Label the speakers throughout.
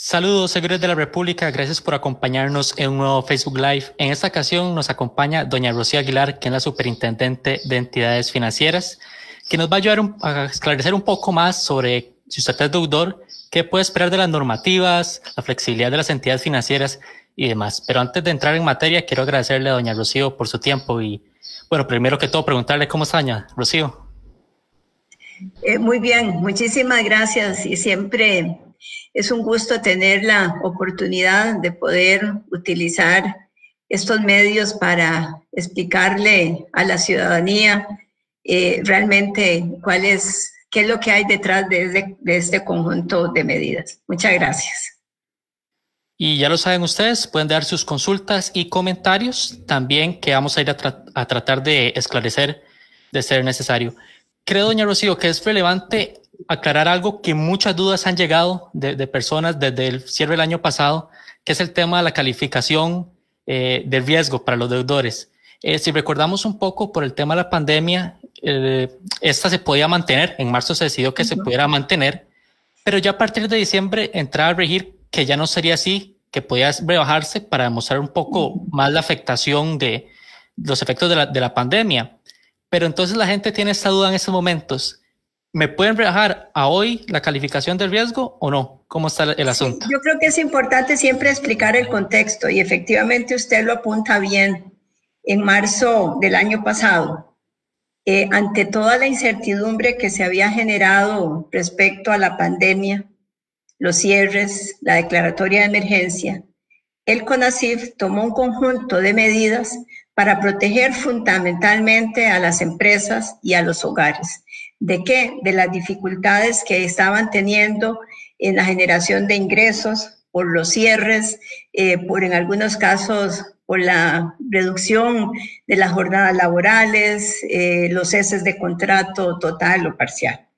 Speaker 1: Saludos, seguidores de la República, gracias por acompañarnos en un nuevo Facebook Live. En esta ocasión nos acompaña doña Rocío Aguilar, que es la superintendente de entidades financieras, que nos va a ayudar a esclarecer un poco más sobre si usted es deudor, qué puede esperar de las normativas, la flexibilidad de las entidades financieras y demás. Pero antes de entrar en materia, quiero agradecerle a doña Rocío por su tiempo y, bueno, primero que todo preguntarle cómo está doña Rocío.
Speaker 2: Muy bien, muchísimas gracias y siempre es un gusto tener la oportunidad de poder utilizar estos medios para explicarle a la ciudadanía realmente qué es lo que hay detrás de este conjunto de medidas. Muchas gracias.
Speaker 1: Y ya lo saben ustedes, pueden dar sus consultas y comentarios también que vamos a ir a tratar de esclarecer de ser necesario. Creo, doña Rocío, que es relevante aclarar algo que muchas dudas han llegado de personas desde el cierre del año pasado, que es el tema de la calificación de riesgo para los deudores. Si recordamos un poco por el tema de la pandemia, esta se podía mantener, en marzo se decidió que se pudiera mantener, pero ya a partir de diciembre entraba a regir que ya no sería así, que podía rebajarse para demostrar un poco más la afectación de los efectos de la pandemia. Pero entonces la gente tiene esta duda en estos momentos. ¿Me pueden rebajar a hoy la calificación del riesgo o no? ¿Cómo está el asunto?
Speaker 2: Sí, yo creo que es importante siempre explicar el contexto y efectivamente usted lo apunta bien. En marzo del año pasado, ante toda la incertidumbre que se había generado respecto a la pandemia, los cierres, la declaratoria de emergencia, el CONACYT tomó un conjunto de medidas para proteger fundamentalmente a las empresas y a los hogares. ¿De qué? De las dificultades que estaban teniendo en la generación de ingresos por los cierres, en algunos casos por la reducción de las jornadas laborales, los ceses de contrato total o parcial.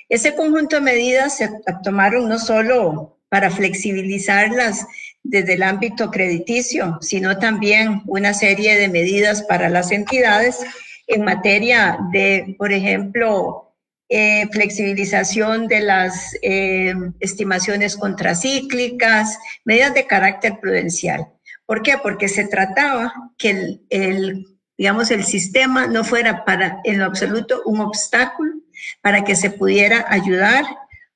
Speaker 2: Ese conjunto de medidas se tomaron no solo para flexibilizarlas desde el ámbito crediticio, sino también una serie de medidas para las entidades en materia de, por ejemplo, flexibilización de las estimaciones contracíclicas, medidas de carácter prudencial. ¿Por qué? Porque se trataba que el sistema no fuera en lo absoluto un obstáculo para que se pudiera ayudar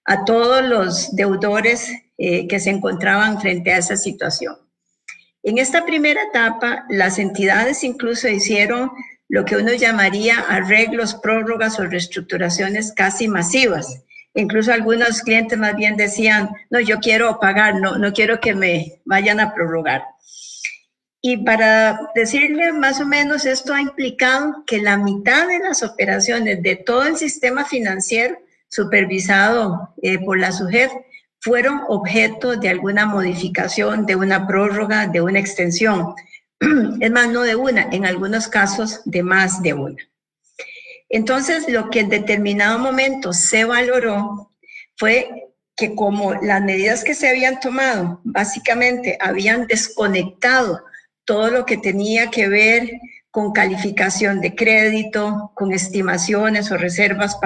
Speaker 2: a todos los deudores que se encontraban frente a esa situación. En esta primera etapa, las entidades incluso hicieron lo que uno llamaría arreglos, prórrogas o reestructuraciones casi masivas. Incluso algunos clientes más bien decían, no, yo quiero pagar, no quiero que me vayan a prorrogar. Y para decirle más o menos, esto ha implicado que la mitad de las operaciones de todo el sistema financiero supervisado por la SUGEF fueron objeto de alguna modificación, de una prórroga, de una extensión. Es más, no de una, en algunos casos de más de una. Entonces, lo que en determinado momento se valoró fue que como las medidas que se habían tomado básicamente habían desconectado todo lo que tenía que ver con calificación de crédito, con estimaciones o reservas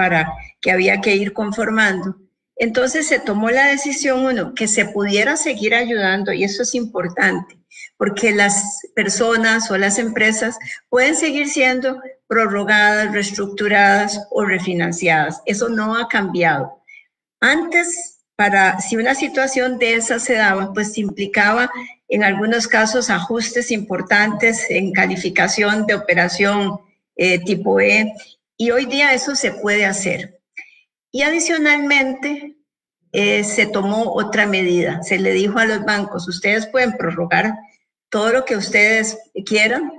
Speaker 2: que había que ir conformando. Entonces se tomó la decisión, que se pudiera seguir ayudando, y eso es importante, porque las personas o las empresas pueden seguir siendo prorrogadas, reestructuradas o refinanciadas. Eso no ha cambiado. Antes, si una situación de esa se daba, pues implicaba en algunos casos ajustes importantes en calificación de operación tipo E, y hoy día eso se puede hacer. Y adicionalmente, se tomó otra medida. Se le dijo a los bancos, ustedes pueden prorrogar todo lo que ustedes quieran,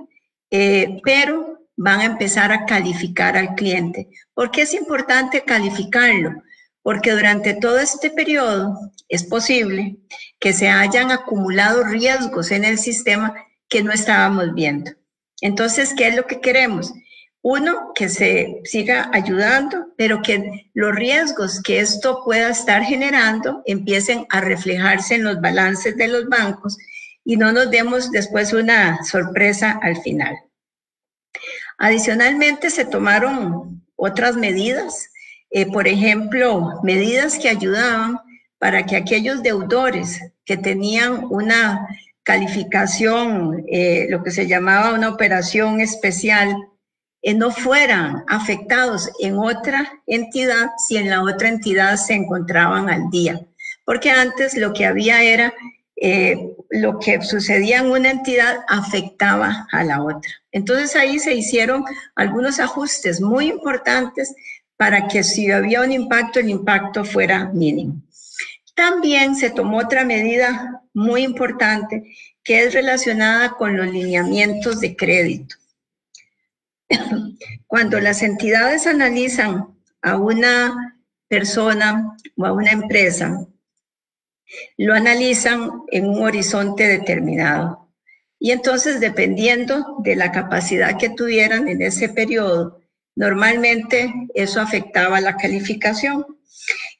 Speaker 2: pero van a empezar a calificar al cliente. ¿Por qué es importante calificarlo? Porque durante todo este periodo es posible que se hayan acumulado riesgos en el sistema que no estábamos viendo. Entonces, ¿qué es lo que queremos? Uno, que se siga ayudando, pero que los riesgos que esto pueda estar generando empiecen a reflejarse en los balances de los bancos y no nos demos después una sorpresa al final. Adicionalmente, se tomaron otras medidas, por ejemplo, medidas que ayudaban para que aquellos deudores que tenían una calificación, lo que se llamaba una operación especial, no fueran afectados en otra entidad si en la otra entidad se encontraban al día. Porque antes lo que había era lo que sucedía en una entidad afectaba a la otra. Entonces ahí se hicieron algunos ajustes muy importantes para que si había un impacto, el impacto fuera mínimo. También se tomó otra medida muy importante que es relacionada con los lineamientos de crédito. Cuando las entidades analizan a una persona o a una empresa, lo analizan en un horizonte determinado. Y entonces, dependiendo de la capacidad que tuvieran en ese periodo, normalmente eso afectaba la calificación.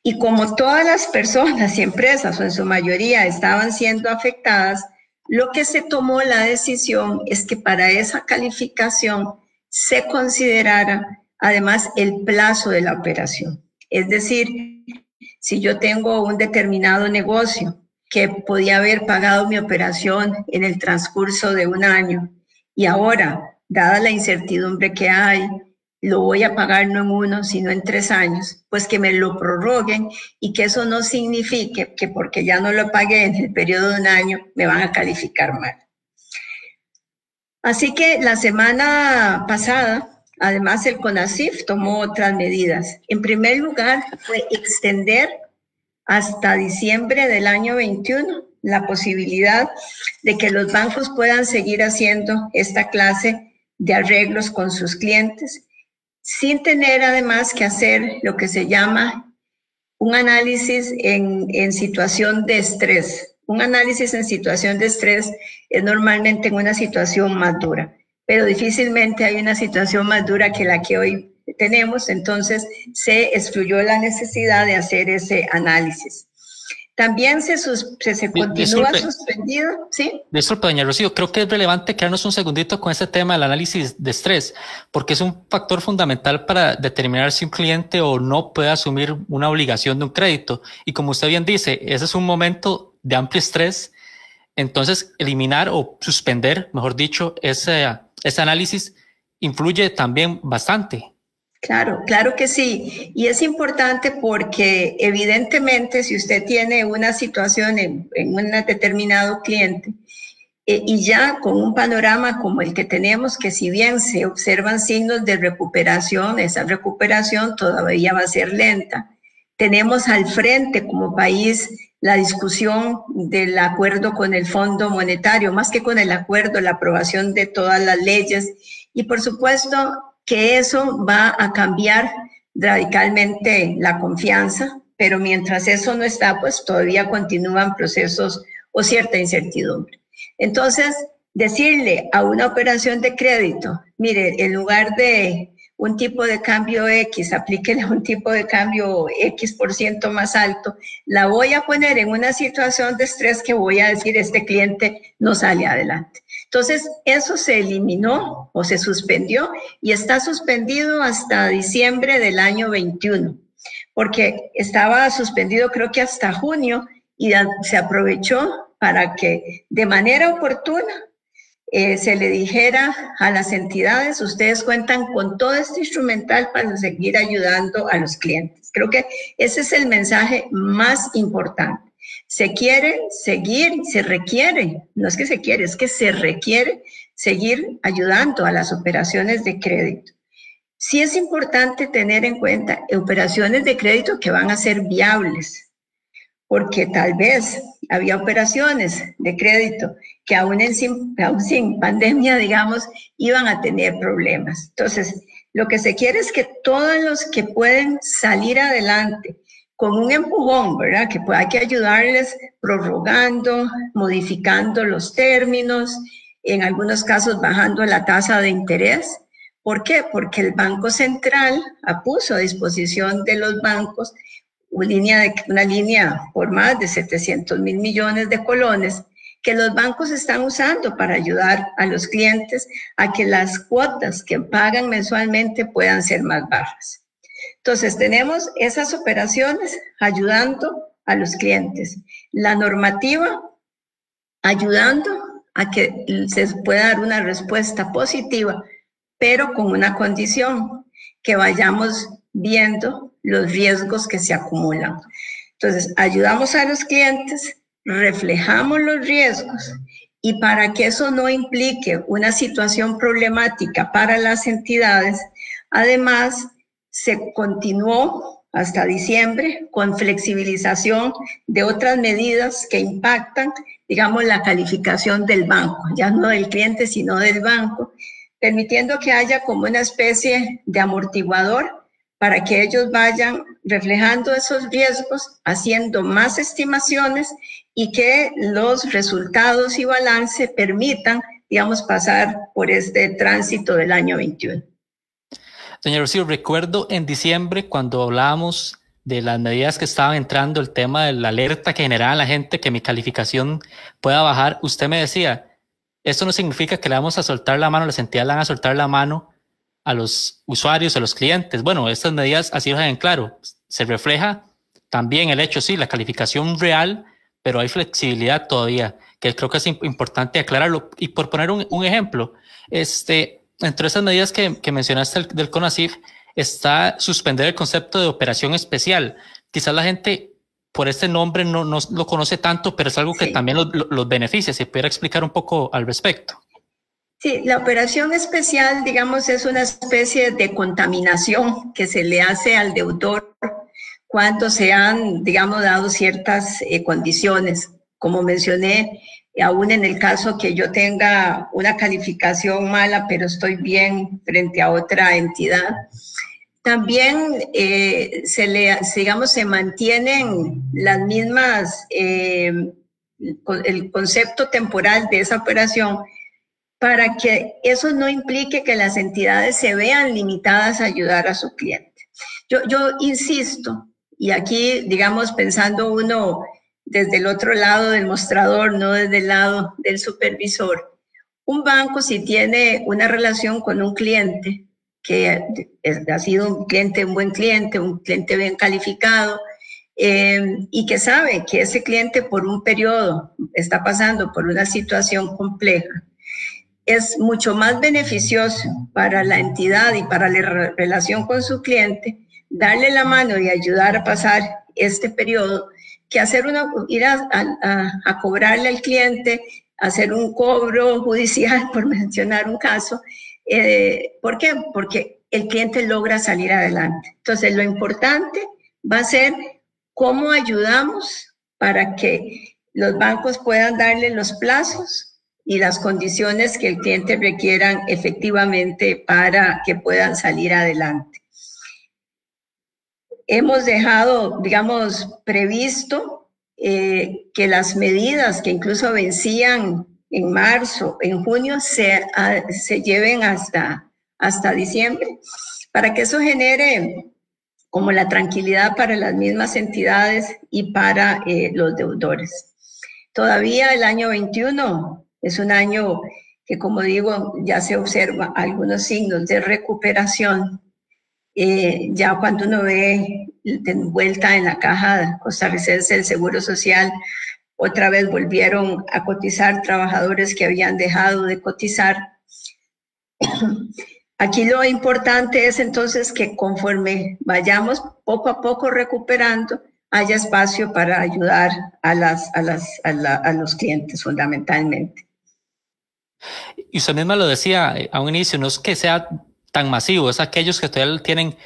Speaker 2: Y como todas las personas y empresas, o en su mayoría, estaban siendo afectadas, lo que se tomó la decisión es que para esa calificación se considerara además el plazo de la operación. Es decir, si yo tengo un determinado negocio que podía haber pagado mi operación en el transcurso de un año y ahora, dada la incertidumbre que hay, lo voy a pagar no en 1, sino en 3 años, pues que me lo prorroguen y que eso no signifique que porque ya no lo pagué en el periodo de un año, me van a calificar mal. Así que la semana pasada, además el CONACYF tomó otras medidas. En primer lugar, fue extender hasta diciembre del año 21 la posibilidad de que los bancos puedan seguir haciendo esta clase de arreglos con sus clientes, sin tener además que hacer lo que se llama un análisis en situación de estrés. Un análisis en situación de estrés es normalmente en una situación más dura, pero difícilmente hay una situación más dura que la que hoy tenemos, entonces se excluyó la necesidad de hacer ese análisis. También se continúa suspendido, ¿sí?
Speaker 1: Disculpe, doña Rocío, creo que es relevante quedarnos un segundito con este tema del análisis de estrés, porque es un factor fundamental para determinar si un cliente o no puede asumir una obligación de un crédito. Y como usted bien dice, ese es un momento de amplio estrés, entonces eliminar o suspender, mejor dicho, ese análisis influye también bastante.
Speaker 2: Claro, claro que sí. Y es importante porque evidentemente si usted tiene una situación en un determinado cliente y ya con un panorama como el que tenemos, que si bien se observan signos de recuperación, esa recuperación todavía va a ser lenta. Tenemos al frente como país la discusión del acuerdo con el Fondo Monetario, más que con el acuerdo, la aprobación de todas las leyes y por supuesto que eso va a cambiar radicalmente la confianza, pero mientras eso no está, pues todavía continúan procesos o cierta incertidumbre. Entonces, decirle a una operación de crédito, mire, en lugar de un tipo de cambio X, aplíquele un tipo de cambio X% más alto, la voy a poner en una situación de estrés que voy a decir, este cliente no sale adelante. Entonces, eso se eliminó o se suspendió y está suspendido hasta diciembre del año 21, porque estaba suspendido creo que hasta junio y se aprovechó para que de manera oportuna se le dijera a las entidades, ustedes cuentan con todo este instrumental para seguir ayudando a los clientes. Creo que ese es el mensaje más importante. Se quiere seguir, se requiere, no es que se quiere, es que se requiere seguir ayudando a las operaciones de crédito. Sí es importante tener en cuenta operaciones de crédito que van a ser viables, porque tal vez había operaciones de crédito que aún sin pandemia, digamos, iban a tener problemas. Entonces, lo que se quiere es que todos los que pueden salir adelante con un empujón, ¿verdad? Que hay que ayudarles prorrogando, modificando los términos, en algunos casos bajando la tasa de interés. ¿Por qué? Porque el Banco Central puso a disposición de los bancos una línea por más de 700 mil millones de colones que los bancos están usando para ayudar a los clientes a que las cuotas que pagan mensualmente puedan ser más bajas. Entonces, tenemos esas operaciones ayudando a los clientes. La normativa ayudando a que se pueda dar una respuesta positiva, pero con una condición, que vayamos viendo los riesgos que se acumulan. Entonces, ayudamos a los clientes, reflejamos los riesgos, y para que eso no implique una situación problemática para las entidades, además se continuó hasta diciembre con flexibilización de otras medidas que impactan, digamos, la calificación del banco, ya no del cliente, sino del banco, permitiendo que haya como una especie de amortiguador para que ellos vayan reflejando esos riesgos, haciendo más estimaciones y que los resultados y balance permitan, digamos, pasar por este tránsito del año 21.
Speaker 1: Doña Rocío, recuerdo en diciembre cuando hablábamos de las medidas que estaban entrando, el tema de la alerta que generaba la gente que mi calificación pueda bajar, usted me decía, esto no significa que le vamos a soltar la mano, las entidades le van a soltar la mano a los usuarios, a los clientes. Bueno, estas medidas así lo dejan claro. Se refleja también el hecho, sí, la calificación real, pero hay flexibilidad todavía, que creo que es importante aclararlo. Y por poner un ejemplo, entre esas medidas que mencionaste del CONACYT está suspender el concepto de operación especial. Quizás la gente por este nombre no lo conoce tanto, pero es algo que también los beneficia. ¿Se pudiera explicar un poco al respecto?
Speaker 2: Sí, la operación especial, digamos, es una especie de contaminación que se le hace al deudor cuando se han, digamos, dado ciertas condiciones. Como mencioné, aún en el caso que yo tenga una calificación mala, pero estoy bien frente a otra entidad. También se mantienen las mismas, el concepto temporal de esa operación, para que eso no implique que las entidades se vean limitadas a ayudar a su cliente. Yo insisto, y aquí, digamos, pensando uno desde el otro lado del mostrador, no desde el lado del supervisor, un banco, si tiene una relación con un cliente, que ha sido un buen cliente, un cliente bien calificado, y que sabe que ese cliente por un periodo está pasando por una situación compleja, es mucho más beneficioso para la entidad y para la relación con su cliente darle la mano y ayudar a pasar este periodo que ir a cobrarle al cliente, hacer un cobro judicial, por mencionar un caso. ¿Por qué? Porque el cliente logra salir adelante. Entonces, lo importante va a ser cómo ayudamos para que los bancos puedan darle los plazos y las condiciones que el cliente requieran efectivamente para que puedan salir adelante. Hemos dejado, digamos, previsto que las medidas que incluso vencían en marzo, en junio, se lleven hasta diciembre, para que eso genere como la tranquilidad para las mismas entidades y para los deudores. Todavía el año 21 es un año que, como digo, ya se observa algunos signos de recuperación. Ya cuando uno ve de vuelta en la caja costarricense del Seguro Social, otra vez volvieron a cotizar trabajadores que habían dejado de cotizar. Aquí lo importante es entonces que conforme vayamos poco a poco recuperando, haya espacio para ayudar a los clientes fundamentalmente.
Speaker 1: Y usted misma lo decía a un inicio, no es que sea tan masivo, es aquellos que todavía tienen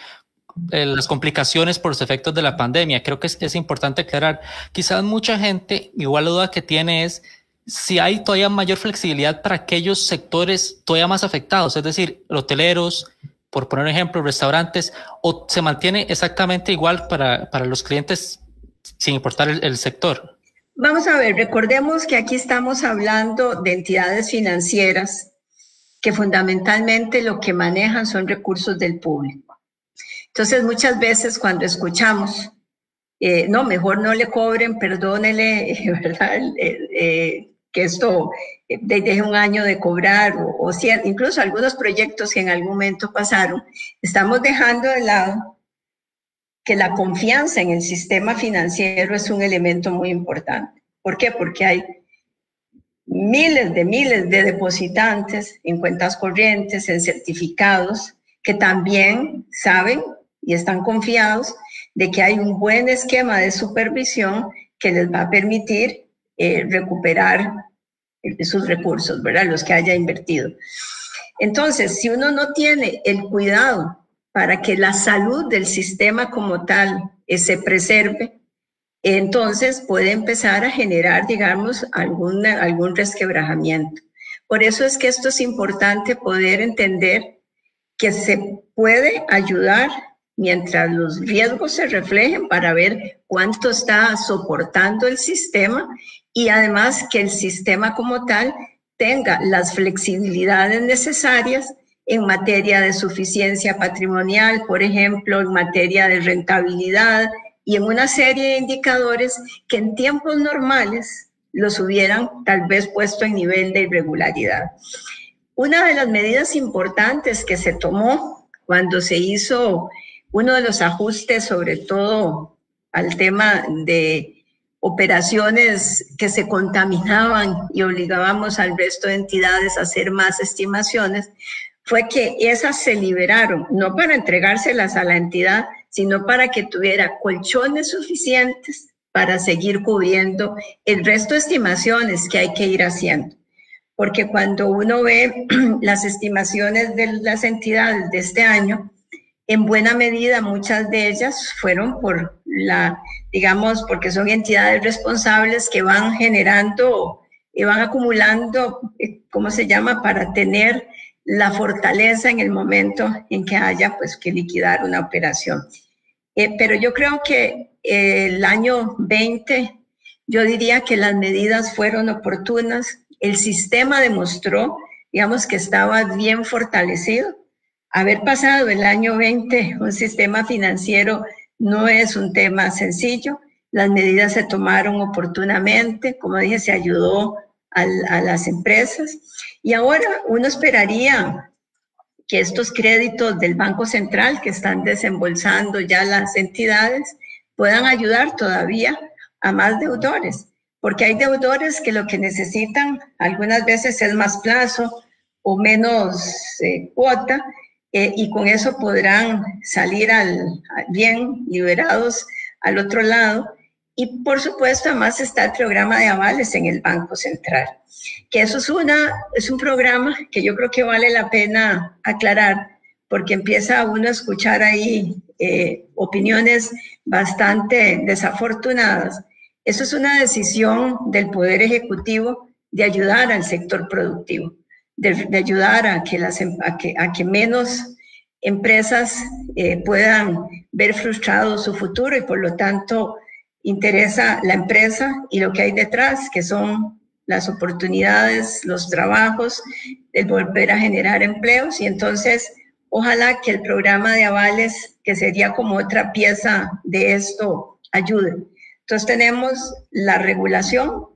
Speaker 1: las complicaciones por los efectos de la pandemia. Creo que es importante aclarar. Quizás mucha gente, igual la duda que tiene es si hay todavía mayor flexibilidad para aquellos sectores todavía más afectados, es decir, hoteleros, por poner un ejemplo, restaurantes, o se mantiene exactamente igual para los clientes sin importar el sector.
Speaker 2: Vamos a ver, recordemos que aquí estamos hablando de entidades financieras que fundamentalmente lo que manejan son recursos del público. Entonces, muchas veces cuando escuchamos, no, mejor no le cobren, perdónele, ¿verdad? Que esto deje un año de cobrar, o incluso algunos proyectos que en algún momento pasaron, estamos dejando de lado que la confianza en el sistema financiero es un elemento muy importante. ¿Por qué? Porque hay miles de depositantes en cuentas corrientes, en certificados, que también saben y están confiados de que hay un buen esquema de supervisión que les va a permitir recuperar sus recursos, ¿verdad? Los que haya invertido. Entonces, si uno no tiene el cuidado para que la salud del sistema como tal se preserve, entonces puede empezar a generar, digamos, algún resquebrajamiento. Por eso es que esto es importante poder entender que se puede ayudar mientras los riesgos se reflejen para ver cuánto está soportando el sistema y además que el sistema como tal tenga las flexibilidades necesarias en materia de suficiencia patrimonial, por ejemplo, en materia de rentabilidad y en una serie de indicadores que en tiempos normales los hubieran tal vez puesto en nivel de irregularidad. Una de las medidas importantes que se tomó cuando se hizo uno de los ajustes, sobre todo al tema de operaciones que se contaminaban y obligábamos al resto de entidades a hacer más estimaciones, fue que esas se liberaron, no para entregárselas a la entidad, sino para que tuviera colchones suficientes para seguir cubriendo el resto de estimaciones que hay que ir haciendo. Porque cuando uno ve las estimaciones de las entidades de este año, en buena medida muchas de ellas fueron por digamos, porque son entidades responsables que van generando y van acumulando, ¿cómo se llama?, para tener la fortaleza en el momento en que haya pues que liquidar una operación. Pero yo creo que el año 20, yo diría que las medidas fueron oportunas. El sistema demostró, digamos, que estaba bien fortalecido. Haber pasado el año 20 un sistema financiero no es un tema sencillo. Las medidas se tomaron oportunamente, como dije, se ayudó a las empresas. Y ahora uno esperaría que estos créditos del Banco Central que están desembolsando ya las entidades puedan ayudar todavía a más deudores, porque hay deudores que lo que necesitan algunas veces es más plazo o menos cuota, y con eso podrán salir bien liberados al otro lado. Y por supuesto, además está el programa de avales en el Banco Central, que eso es un programa que yo creo que vale la pena aclarar, porque empieza uno a escuchar ahí opiniones bastante desafortunadas. Eso es una decisión del Poder Ejecutivo de ayudar al sector productivo, de ayudar a que menos empresas puedan ver frustrado su futuro y por lo tanto interesa la empresa y lo que hay detrás, que son las oportunidades, los trabajos, el volver a generar empleos. Y entonces, ojalá que el programa de avales, que sería como otra pieza de esto, ayude. Entonces tenemos la regulación,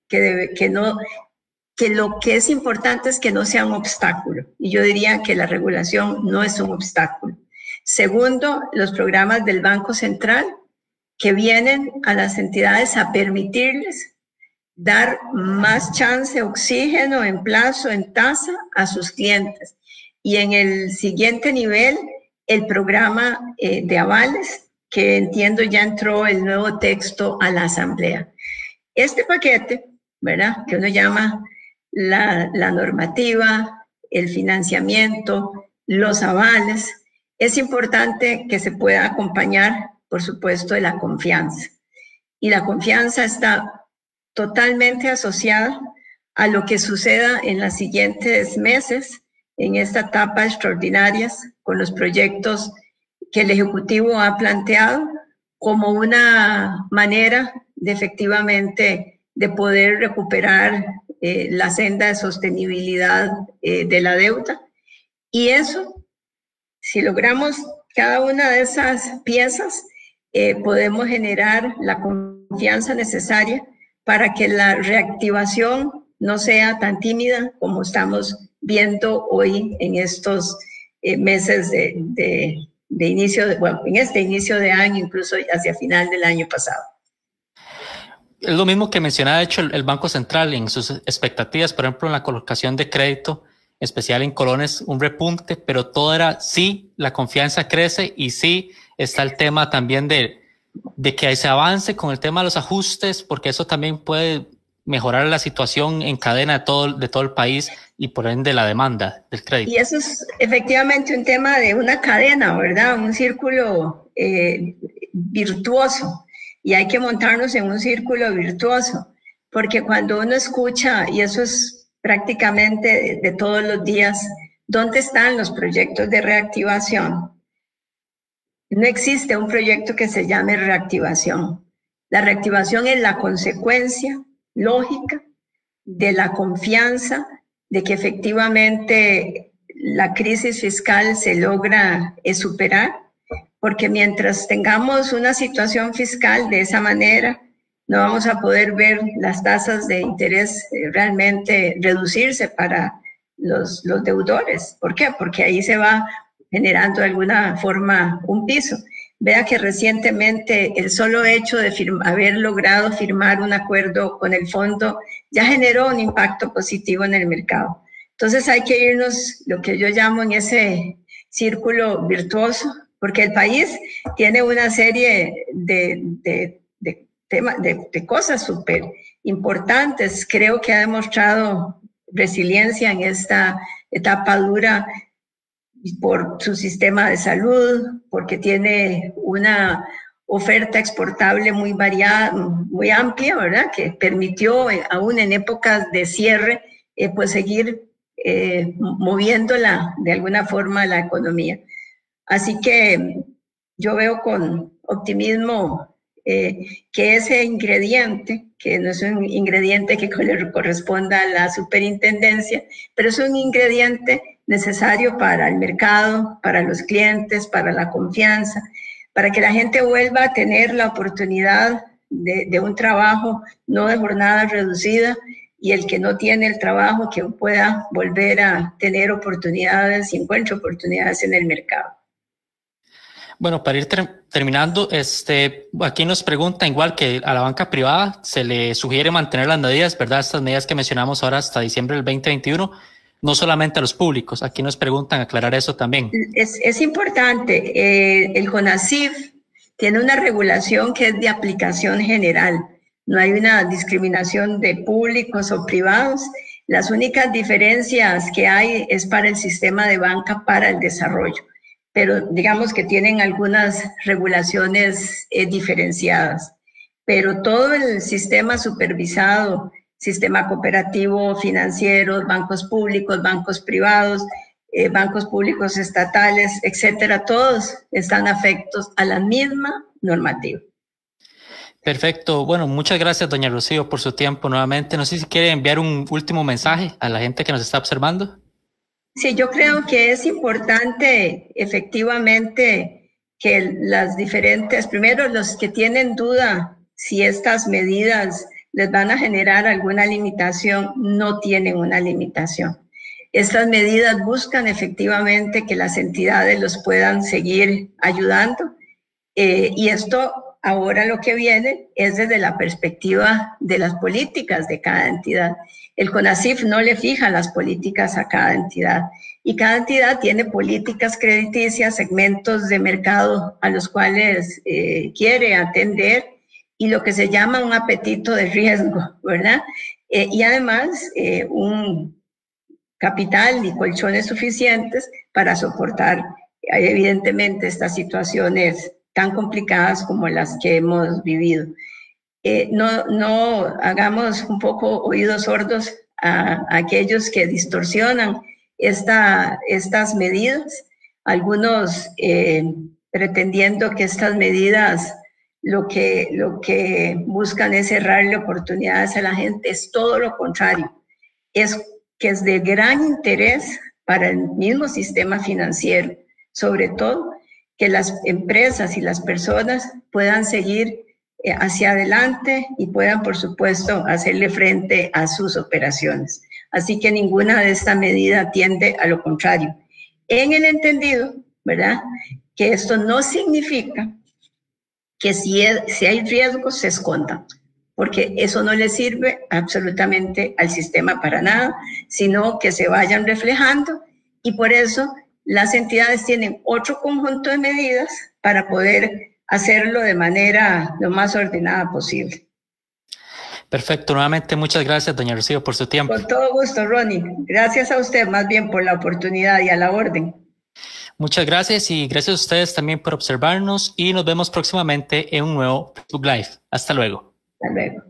Speaker 2: que lo que es importante es que no sea un obstáculo. Y yo diría que la regulación no es un obstáculo. Segundo, los programas del Banco Central, que vienen a las entidades a permitirles dar más chance, oxígeno en plazo, en tasa a sus clientes. Y en el siguiente nivel, el programa de avales, que entiendo ya entró el nuevo texto a la Asamblea. Este paquete, ¿verdad?, que uno llama la normativa, el financiamiento, los avales, es importante que se pueda acompañar, por supuesto, de la confianza. Y la confianza está totalmente asociada a lo que suceda en los siguientes meses, en esta etapa extraordinaria, con los proyectos que el Ejecutivo ha planteado como una manera de efectivamente de poder recuperar la senda de sostenibilidad de la deuda. Y eso, si logramos cada una de esas piezas, podemos generar la confianza necesaria para que la reactivación no sea tan tímida como estamos viendo hoy en estos meses de bueno, en este inicio de año, incluso hacia final del año pasado.
Speaker 1: Es lo mismo que mencionaba, de hecho, el Banco Central en sus expectativas, por ejemplo, en la colocación de crédito, especial en colones, un repunte, pero todo era sí, la confianza crece y sí está el tema también de que se avance con el tema de los ajustes, porque eso también puede mejorar la situación en cadena de todo el país y por ende la demanda del crédito.
Speaker 2: Y eso es efectivamente un tema de una cadena, ¿verdad? Un círculo virtuoso. Y hay que montarnos en un círculo virtuoso, porque cuando uno escucha, y eso es prácticamente de todos los días, ¿dónde están los proyectos de reactivación? No existe un proyecto que se llame reactivación. La reactivación es la consecuencia lógica de la confianza de que efectivamente la crisis fiscal se logra superar, porque mientras tengamos una situación fiscal de esa manera, no vamos a poder ver las tasas de interés realmente reducirse para los deudores. ¿Por qué? Porque ahí se va generando de alguna forma un piso. Vea que recientemente el solo hecho de haber logrado firmar un acuerdo con el fondo ya generó un impacto positivo en el mercado. Entonces hay que irnos, lo que yo llamo, en ese círculo virtuoso, porque el país tiene una serie de cosas súper importantes. Creo que ha demostrado resiliencia en esta etapa dura por su sistema de salud, porque tiene una oferta exportable muy variada, muy amplia, ¿verdad? Que permitió, aún en épocas de cierre, pues seguir moviéndola de alguna forma la economía. Así que yo veo con optimismo que ese ingrediente, que no es un ingrediente que le corresponda a la superintendencia, pero es un ingrediente necesario para el mercado, para los clientes, para la confianza, para que la gente vuelva a tener la oportunidad de un trabajo no de jornada reducida, y el que no tiene el trabajo que pueda volver a tener oportunidades y encuentre oportunidades en el mercado.
Speaker 1: Bueno, para ir terminando, aquí nos preguntan, igual que a la banca privada, se le sugiere mantener las medidas, ¿verdad? Estas medidas que mencionamos ahora hasta diciembre del 2021, no solamente a los públicos. Aquí nos preguntan aclarar eso también.
Speaker 2: Es importante. El CONACYT tiene una regulación que es de aplicación general. No hay una discriminación de públicos o privados. Las únicas diferencias que hay es para el sistema de banca para el desarrollo, pero digamos que tienen algunas regulaciones diferenciadas. Pero todo el sistema supervisado, sistema cooperativo, financiero, bancos públicos, bancos privados, bancos públicos estatales, etcétera, todos están afectos a la misma normativa.
Speaker 1: Perfecto. Bueno, muchas gracias, doña Rocío, por su tiempo nuevamente. No sé si quiere enviar un último mensaje a la gente que nos está observando.
Speaker 2: Sí, yo creo que es importante efectivamente que las diferentes, primero los que tienen duda si estas medidas les van a generar alguna limitación, no tienen una limitación. Estas medidas buscan efectivamente que las entidades los puedan seguir ayudando, y esto ahora lo que viene es desde la perspectiva de las políticas de cada entidad. El CONACYT no le fija las políticas a cada entidad, y cada entidad tiene políticas crediticias, segmentos de mercado a los cuales quiere atender, y lo que se llama un apetito de riesgo, ¿verdad? Y además un capital y colchones suficientes para soportar evidentemente estas situaciones tan complicadas como las que hemos vivido. No hagamos un poco oídos sordos a aquellos que distorsionan estas medidas, algunos pretendiendo que estas medidas lo que buscan es cerrarle oportunidades a la gente. Es todo lo contrario, es que es de gran interés para el mismo sistema financiero, sobre todo, que las empresas y las personas puedan seguir hacia adelante y puedan, por supuesto, hacerle frente a sus operaciones. Así que ninguna de estas medidas tiende a lo contrario. En el entendido, ¿verdad? Que esto no significa que si hay riesgos se escondan, porque eso no le sirve absolutamente al sistema para nada, sino que se vayan reflejando, y por eso las entidades tienen otro conjunto de medidas para poder hacerlo de manera lo más ordenada posible.
Speaker 1: Perfecto, nuevamente muchas gracias, doña Rocío, por su tiempo.
Speaker 2: Con todo gusto, Ronnie. Gracias a usted más bien por la oportunidad y a la orden.
Speaker 1: Muchas gracias y gracias a ustedes también por observarnos y nos vemos próximamente en un nuevo Facebook Live. Hasta luego.
Speaker 2: Hasta luego.